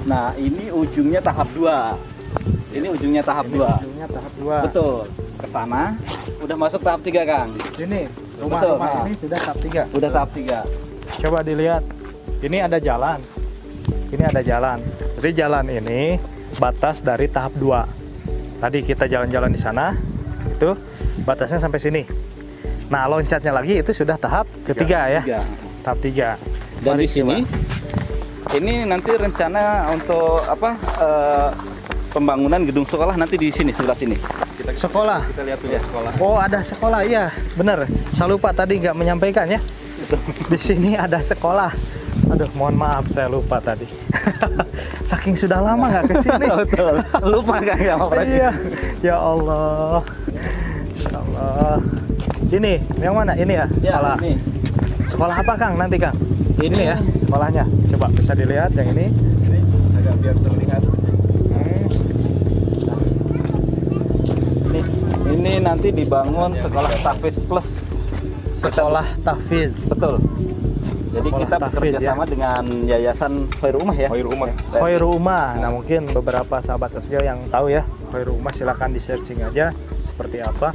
Nah, ini ujungnya tahap 2. Ini ujungnya tahap 2. Ujungnya tahap 2. Betul. Ke sana udah masuk tahap 3, Kang. Sini, rumah Betul, ini sudah tahap 3. Udah tahap 3. Coba dilihat. Ini ada jalan. Ini ada jalan. Jadi jalan ini batas dari tahap 2. Tadi kita jalan-jalan di sana, itu batasnya sampai sini. Nah, loncatnya lagi itu sudah tahap ketiga ya. Tahap 3. Dan Mari di sini ini nanti rencana untuk pembangunan gedung sekolah nanti di sini, sebelah sini. Sekolah. Kita lihat dulu sekolah. Oh, ada sekolah, iya, bener. Saya lupa tadi nggak menyampaikan ya. Di sini ada sekolah. Aduh, mohon maaf saya lupa tadi. Saking sudah lama nggak kesini. Betul. Lupa kan ya, Iya. Ya Allah. Insya Allah. Ini yang mana? Ini ya sekolah. Ya, ini. Sekolah apa Kang nanti Kang? Ini ya sekolahnya. Coba bisa dilihat yang ini. Ini agak biar terlihat. Ini nanti dibangun sekolah tahfiz plus. Sekolah tahfiz. Betul. Jadi Sekolah kita tahfiz, bekerja ya. sama dengan Yayasan Khairul Ummah ya. Khairul Ummah. Khairul Ummah. Nah, mungkin beberapa sahabat Asgio yang tahu ya, Khairul Ummah silakan di searching aja seperti apa.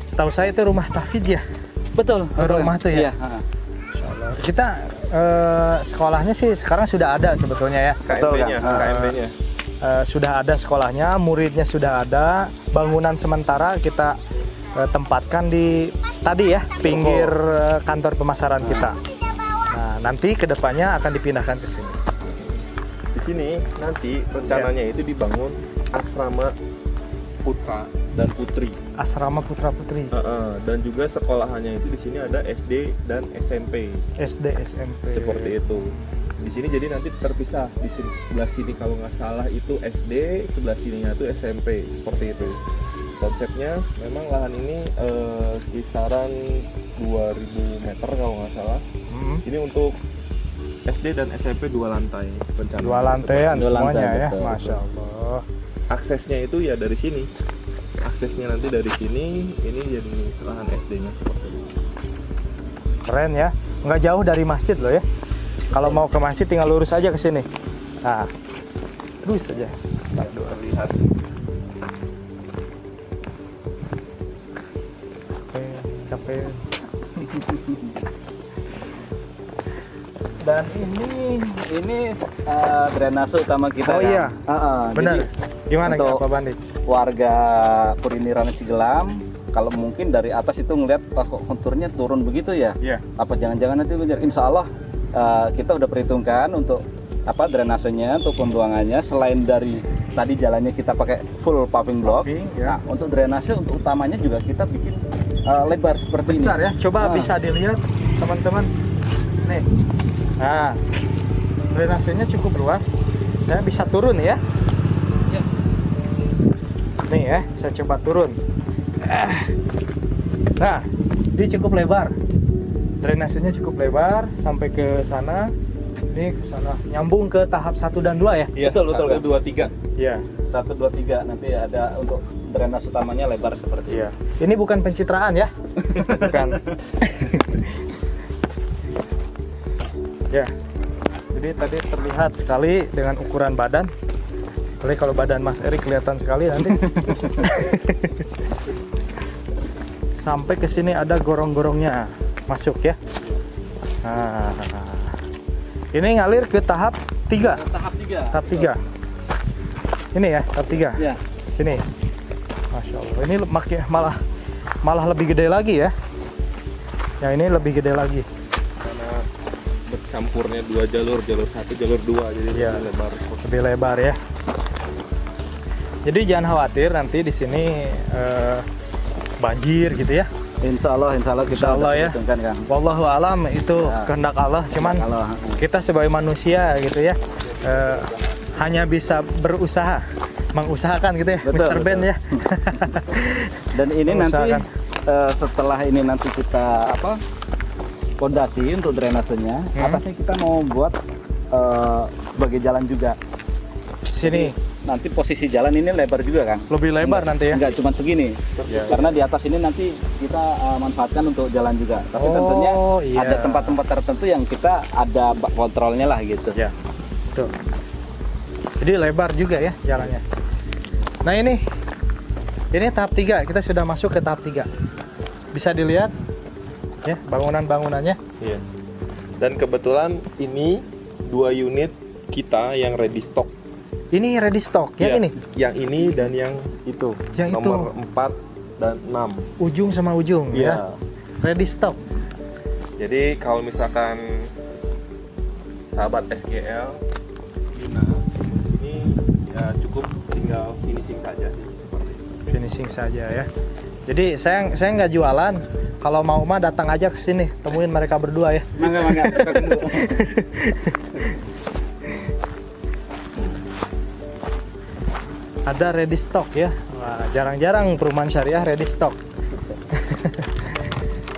Setahu saya itu rumah tahfiz ya. Betul. Khairul Ummah tuh ya. Iya. Insyaallah. Kita sekolahnya sih sekarang sudah ada sebetulnya ya. KMB-nya, KMB-nya. Sudah ada sekolahnya, muridnya sudah ada. Bangunan sementara kita tempatkan di tadi ya, pinggir kantor pemasaran kita. Nah, nanti kedepannya akan dipindahkan ke sini. Di sini nanti rencananya itu dibangun asrama putra dan putri. Asrama putra putri. Dan juga sekolahannya itu di sini ada SD dan SMP. SD SMP. Seperti itu. Di sini jadi nanti terpisah. Di sini, sebelah sini kalau nggak salah itu SD, sebelah sininya itu SMP. Seperti itu. Konsepnya memang lahan ini kisaran 2000 meter kalau nggak salah. Ini untuk SD dan SMP 2 lantai rencana. 2 lantaian Dua semuanya lantai, ya. betul, Masya Allah. Aksesnya itu ya dari sini. Aksesnya nanti dari sini. Ini jadi lahan SD-nya seperti ini. Keren ya. Nggak jauh dari masjid loh ya. Kalau mau ke masjid tinggal lurus aja ke sini. Nah, terus aja. Terlihat. Capek. Dan ini drainase utama kita. Oh kan? iya. Benar. Jadi, Gimana untuk Pak Bandi? warga Kuriniran Cigelam, kalau mungkin dari atas itu ngelihat kok konturnya turun begitu ya. Iya. Apa jangan-jangan nanti benar? Insya Allah kita udah perhitungkan untuk drainasenya, untuk pembuangannya. Selain dari tadi jalannya kita pakai full paving block. Ya. Nah, untuk drainase untuk utamanya juga kita bikin lebar seperti Besar ini. ya. Coba Ah. bisa dilihat teman-teman. Nih. Nah, drainasenya cukup luas. Saya bisa turun ya. Ya. Nih ya, saya coba turun. Nah, dia cukup lebar. Drainasenya cukup lebar sampai ke sana. Ini ke sana. Nyambung ke tahap 1 dan 2 ya? Iya, Betul, betul, 1, 2, 3. Iya. 1, 2, 3 nanti ada untuk drainase utamanya lebar seperti Iya. Ini bukan pencitraan ya? Bukan. Ya. Jadi tadi terlihat sekali dengan ukuran badan. Kali kalau badan Mas Erik kelihatan sekali nanti. Sampai ke sini ada gorong-gorongnya masuk ya. Nah, ini ngalir ke tahap 3. Tahap 3. Tahap 3. Ini ya, tahap 3. Ya. Sini. Masya Allah. Ini malah lebih gede lagi ya. Yang ini lebih gede lagi. Karena bercampurnya 2 jalur, jalur 1, jalur 2, jadi Iya. lebih lebar. Lebih lebar ya. Jadi jangan khawatir nanti di sini banjir gitu ya. Insya Allah kita Insya Allah udah ya. perhitungkan, Kang. Wallahu alam itu Ya. kehendak Allah. Cuman Kalau kita sebagai manusia gitu ya, hanya bisa berusaha, mengusahakan gitu ya, Betul, Mr. Ben betul. ya. dan ini nanti Mengusahakan. setelah ini nanti kita pondasi untuk drainasenya, atasnya kita mau buat sebagai jalan juga. Sini Nanti posisi jalan ini lebar juga, Kang. lebih lebar nanti ya. Enggak cuma segini. Ya, Karena di atas ini nanti kita manfaatkan untuk jalan juga. Tapi Oh, tentunya iya. ada tempat-tempat tertentu yang kita ada kontrolnya lah gitu. Ya, betul. Jadi lebar juga ya jalannya. Nah ini tahap 3, kita sudah masuk ke tahap 3. Bisa dilihat ya bangunan-bangunannya. Iya. Dan kebetulan ini 2 unit kita yang ready stock. Ini ready stock ya, Iya, ini. Yang ini dan yang itu. Yang nomor 4 dan 6. Ujung sama ujung ya. Iya. Ready stock. Jadi kalau misalkan sahabat SGL Bina ini ya cukup tinggal finishing saja sih seperti itu. Finishing saja ya. Jadi saya nggak jualan. Kalau mau mah datang aja ke sini, temuin mereka berdua ya. Mangga. Ada ready stock ya. Wah, jarang-jarang perumahan syariah ready stock.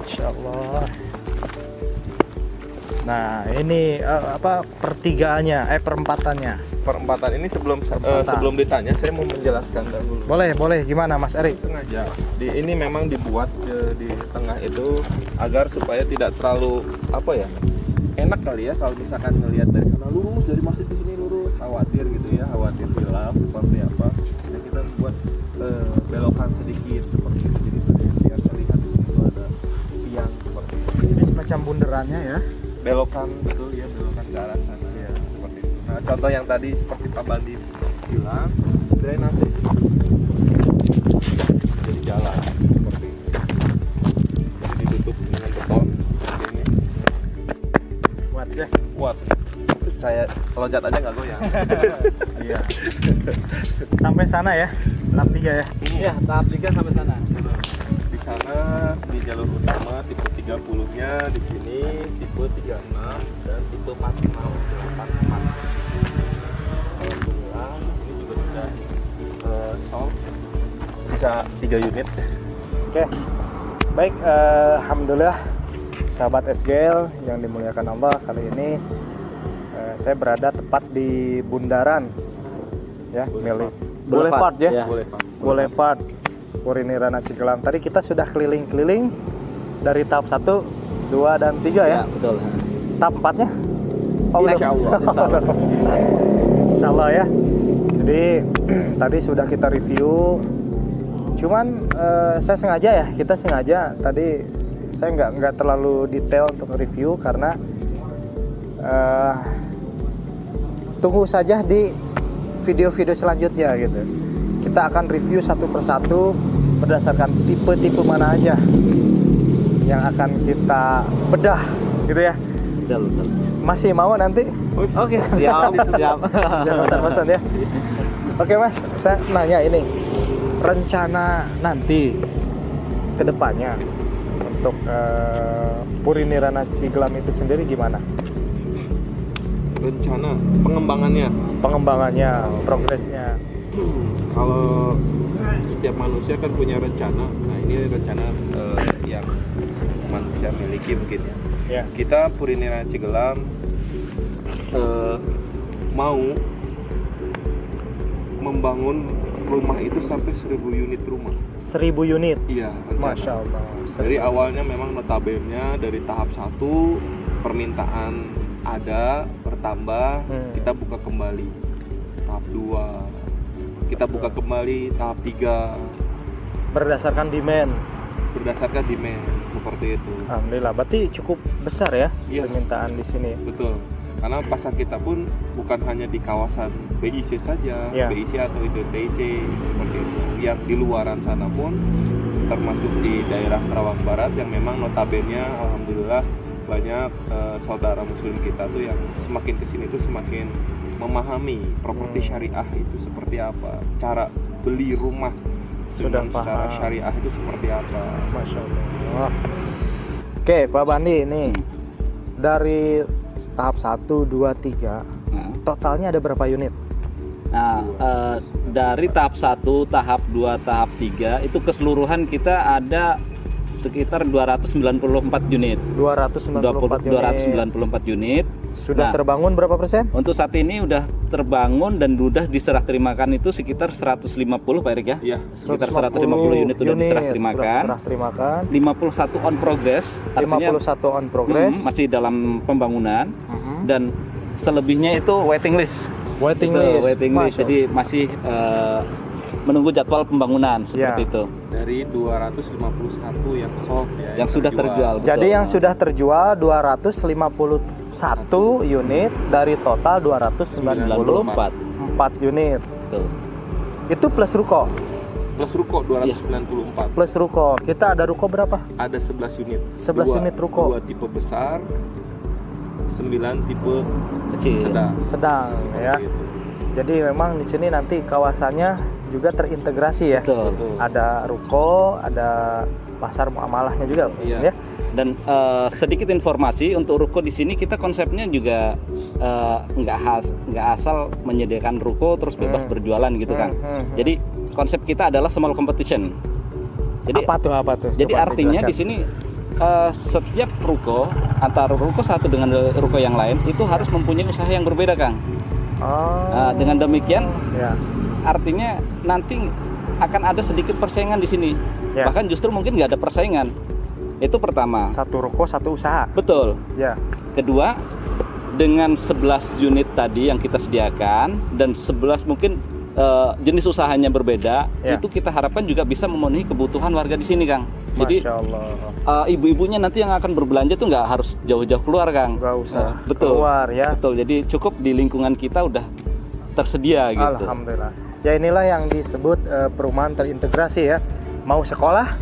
Insya Allah. Nah ini perempatannya. Perempatan ini sebelum ditanya saya mau menjelaskan dahulu. Boleh gimana Mas Erik? Sengaja ini memang dibuat di tengah itu agar supaya tidak terlalu enak kali ya kalau misalkan ngelihat dari sana lurus, dari masjid ke sini lurus, khawatir gitu ya, khawatir hilaf seperti apa. Jadi kita buat belokan sedikit seperti itu, jadi biar terlihat di situ ada tiang seperti itu. Ini semacam bundarannya ya. Belokan betul ya, belokan ke arah sana ya seperti itu. Nah contoh yang tadi seperti Pak Bandi bilang, drainase jadi jalan seperti ini, jadi ditutup dengan beton seperti ini. Kuat ya. Kuat, saya loncat aja nggak goyang. Iya. Sampai sana ya. Tahap 3 ya. Iya, tahap 3 sampai sana. Di sana di jalur utama tipe 30-nya, di sini tipe 36 dan tipe 46. Alhamdulillah ini juga sudah solve, bisa 3 unit. Oke. Baik, alhamdulillah sahabat SGL yang dimuliakan Allah, kali ini saya berada tepat di bundaran ya, milik Boulevard ya. Ya. Boulevard Puri Nirana Cigelam. Tadi kita sudah keliling-keliling dari tahap 1, 2 dan 3 ya. Ya, betul. Tahap 4-nya? Insya Allah. Insya Allah ya. Jadi tadi sudah kita review. Cuman kita sengaja tadi saya nggak terlalu detail untuk review karena tunggu saja di video-video selanjutnya gitu. Kita akan review satu persatu berdasarkan tipe-tipe mana aja yang akan kita bedah gitu ya. Betul. Masih mau nanti? Oke, siap. Jangan pesan-pesan ya. Oke Mas, saya nanya ini, rencana nanti ke depannya untuk Puri Nirana Cigelam itu sendiri gimana? Rencana pengembangannya, progresnya. Kalau setiap manusia kan punya rencana. Nah ini rencana yang manusia miliki mungkin ya. Ya. Kita Puri Nirana Cigelam mau membangun rumah itu sampai 1000 unit rumah. 1000 unit. Iya, rencana. Masya Allah. Dari awalnya memang notabene dari tahap 1 permintaan ada bertambah, kita buka kembali tahap 2, kita buka kembali tahap 3 Berdasarkan demand seperti itu. Alhamdulillah, berarti cukup besar ya Iya. permintaan di sini. Betul, karena pasar kita pun bukan hanya di kawasan BIC saja, Iya. BIC atau IDTIC seperti itu. Yang di luaran sana pun termasuk di daerah Kerawang Barat yang memang notabene alhamdulillah banyak saudara muslim kita tuh yang semakin kesini tuh semakin memahami properti syariah itu seperti apa, cara beli rumah Sudah dengan secara paham. syariah itu seperti apa. Masya Allah. Oke Pak Bandi, ini dari tahap 1, 2, 3 totalnya ada berapa unit? Nah, dari tahap 1, tahap 2, tahap 3 itu keseluruhan kita ada sekitar 294 unit. 294 unit. Sudah Nah, terbangun berapa persen? Untuk saat ini udah terbangun dan udah diserah terimakan itu sekitar 150 Pak Erik ya. Iya. Sekitar 150 unit sudah diserah terimakan. 51 on progress. 51 on progress. Masih dalam pembangunan dan selebihnya itu waiting list. Waiting Itu, list. waiting list. Masuk. Jadi masih menunggu jadwal pembangunan seperti Ya. itu. Dari 251 yang sold ya, Yang sudah terjual. Jadi Betul. yang sudah terjual 251 unit dari total 294 unit. Betul. Itu plus ruko. plus ruko 294. Plus ruko. Kita ada ruko berapa? Ada 11 unit. 11 unit ruko. 2 tipe besar, 9 tipe Kecil. sedang. Sedang ya. Seperti itu. Jadi memang di sini nanti kawasannya juga terintegrasi ya. Betul. Betul. Ada ruko, ada pasar muamalahnya juga Iya. ya. Dan sedikit informasi untuk ruko di sini kita konsepnya juga nggak asal menyediakan ruko terus bebas berjualan gitu kan. Jadi konsep kita adalah small competition. Jadi Apa tuh? Jadi Coba artinya dijelaskan. di sini setiap ruko antara ruko satu dengan ruko yang lain itu harus mempunyai usaha yang berbeda, Kang. Oh. Nah, dengan demikian Ya. artinya nanti akan ada sedikit persaingan di sini. Ya. Bahkan justru mungkin nggak ada persaingan. Itu pertama. Satu ruko, satu usaha. Betul. Ya. Kedua, dengan 11 unit tadi yang kita sediakan dan 11 mungkin jenis usahanya berbeda, Ya. itu kita harapkan juga bisa memenuhi kebutuhan warga di sini, Kang. Jadi Masya Allah. ibu-ibunya nanti yang akan berbelanja tuh nggak harus jauh-jauh keluar, Kang. Nggak usah Betul. keluar ya. Betul. Jadi cukup di lingkungan kita udah tersedia gitu. Alhamdulillah. Ya inilah yang disebut perumahan terintegrasi ya. Mau sekolah,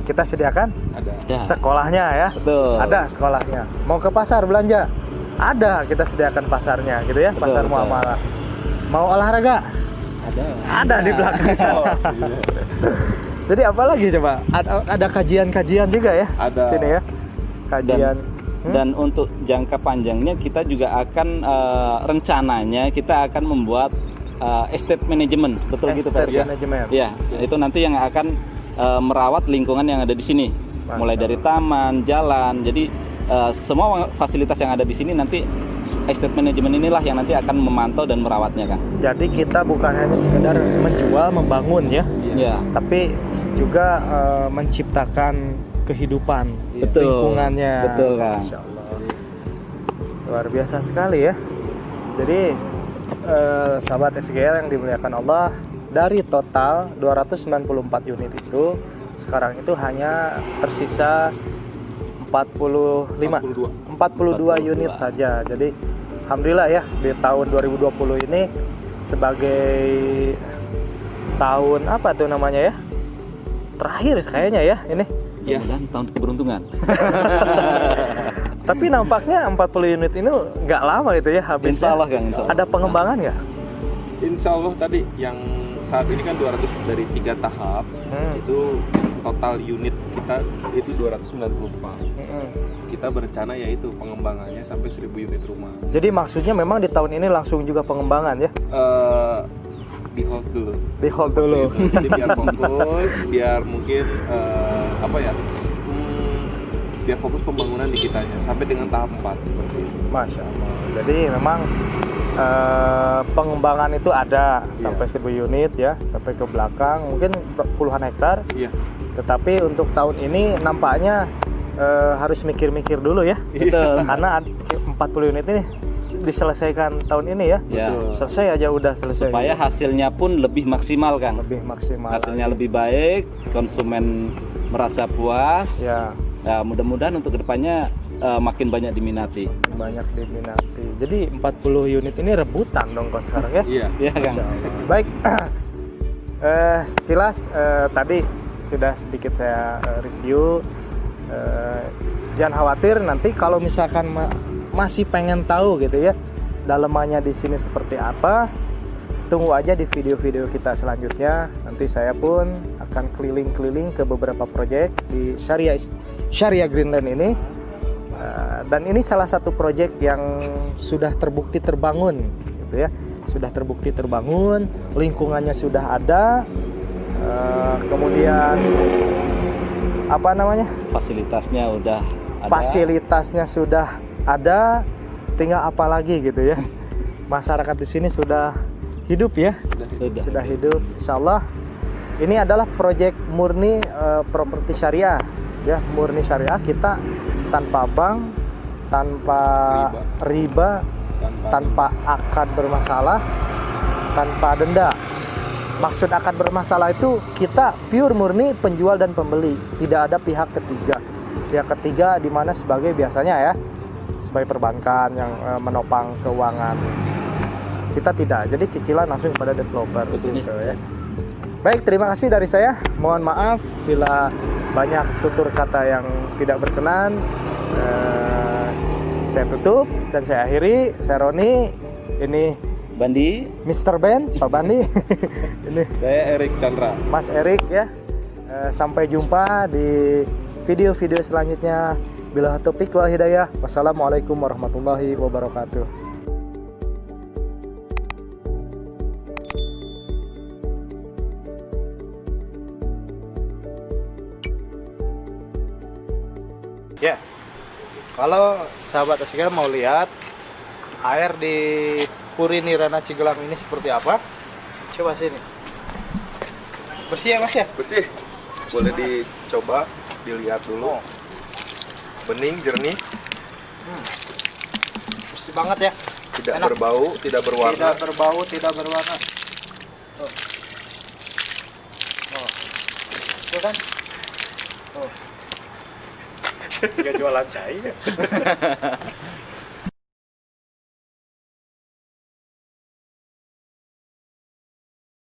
kita sediakan Ada. Ya. sekolahnya ya. Betul. Ada sekolahnya. Mau ke pasar belanja, ada, kita sediakan pasarnya gitu ya. Betul, Pasar betul. muamalah. Mau olahraga, ada di belakang sana. Oh, iya. Jadi apalagi coba? Ada kajian-kajian juga ya Ada. sini ya. Kajian. Dan untuk jangka panjangnya kita juga akan rencananya kita akan membuat estate management, betul gitu Pak? Estate management. Ya, itu nanti yang akan merawat lingkungan yang ada di sini, mulai dari taman, jalan. Jadi semua fasilitas yang ada di sini nanti estate management inilah yang nanti akan memantau dan merawatnya, Kang. Jadi kita bukan hanya sekedar menjual, membangun ya, Ya, tapi juga menciptakan kehidupan Betul. lingkungannya. Betul, Kang. Masya Allah. Luar biasa sekali ya. Jadi sahabat SGL yang dimuliakan Allah, dari total 294 unit itu sekarang itu hanya tersisa 42 unit saja. Jadi alhamdulillah ya, di tahun 2020 ini sebagai tahun apa tuh namanya ya? Terakhir kayaknya ya ini. ya. Dan tahun keberuntungan. Tapi nampaknya 40 unit ini nggak lama itu ya habisnya. Insya Allah, Kang. Insya Allah. Ada pengembangan nggak? Insya Allah tadi yang saat ini kan 200 dari 3 tahap, itu total unit kita itu 294. Kita berencana yaitu pengembangannya sampai 1000 unit rumah. Jadi maksudnya memang di tahun ini langsung juga pengembangan ya? Di hold dulu. Di hold dulu. Jadi biar fokus, biar mungkin biar fokus pembangunan di kitanya sampai dengan tahap 4 seperti itu. Masya Allah. Jadi memang pengembangan itu ada sampai 1000 unit ya, sampai ke belakang mungkin puluhan hektar. Iya. Tetapi untuk tahun ini nampaknya harus mikir-mikir dulu ya. Betul. Karena 40 unit ini diselesaikan tahun ini ya. Ya. Selesai aja udah selesai. Supaya hasilnya pun lebih maksimal, Kang. lebih maksimal. Hasilnya lebih baik, konsumen merasa puas. Ya, Nah, mudah-mudahan untuk kedepannya makin banyak diminati. banyak diminati. Jadi 40 unit ini rebutan dong kok sekarang ya. Iya. Ya, Kang. Masya Allah. Baik, sekilas tadi sudah sedikit saya review. Jangan khawatir nanti kalau misalkan masih pengen tahu gitu ya dalemannya di sini seperti apa, tunggu aja di video-video kita selanjutnya. Nanti saya pun akan keliling-keliling ke beberapa proyek di Syariah Greenland ini. Dan ini salah satu proyek yang sudah terbukti terbangun gitu ya. Sudah terbukti terbangun, lingkungannya sudah ada. Kemudian apa namanya? Fasilitasnya udah ada. Fasilitasnya sudah ada, tinggal apa lagi gitu ya. Masyarakat di sini sudah hidup ya. Sudah hidup. Insyaallah ini adalah proyek murni properti syariah ya, murni syariah. Kita tanpa bank, tanpa riba, tanpa akad bermasalah, tanpa denda. Maksud akad bermasalah itu kita pure murni penjual dan pembeli, tidak ada pihak ketiga. Pihak ketiga di mana sebagai biasanya ya, sebagai perbankan yang menopang keuangan. Kita tidak, jadi cicilan langsung kepada developer. Betul. Gitu ya. Baik, terima kasih dari saya. Mohon maaf bila banyak tutur kata yang tidak berkenan. Saya tutup dan saya akhiri. Saya Roni, ini Bandi, Mr. Ben, Pak Bandi. Ini Saya Erik Chandra. Mas Erik ya. Sampai jumpa di video-video selanjutnya. Bila taufiq wal hidayah. Wassalamualaikum warahmatullahi wabarakatuh. Ya, kalau sahabat Asika mau lihat air di Puri Nirana Cigelang ini seperti apa, coba sini. Bersih ya Mas ya? Bersih. Boleh dicoba, dilihat dulu. Bening, jernih, Bersih banget ya. tidak Enak. berbau, tidak berwarna. Tidak berbau, tidak berwarna. Tuh. Oh. Tuh kan? Tuh. Gak jualan cai ya.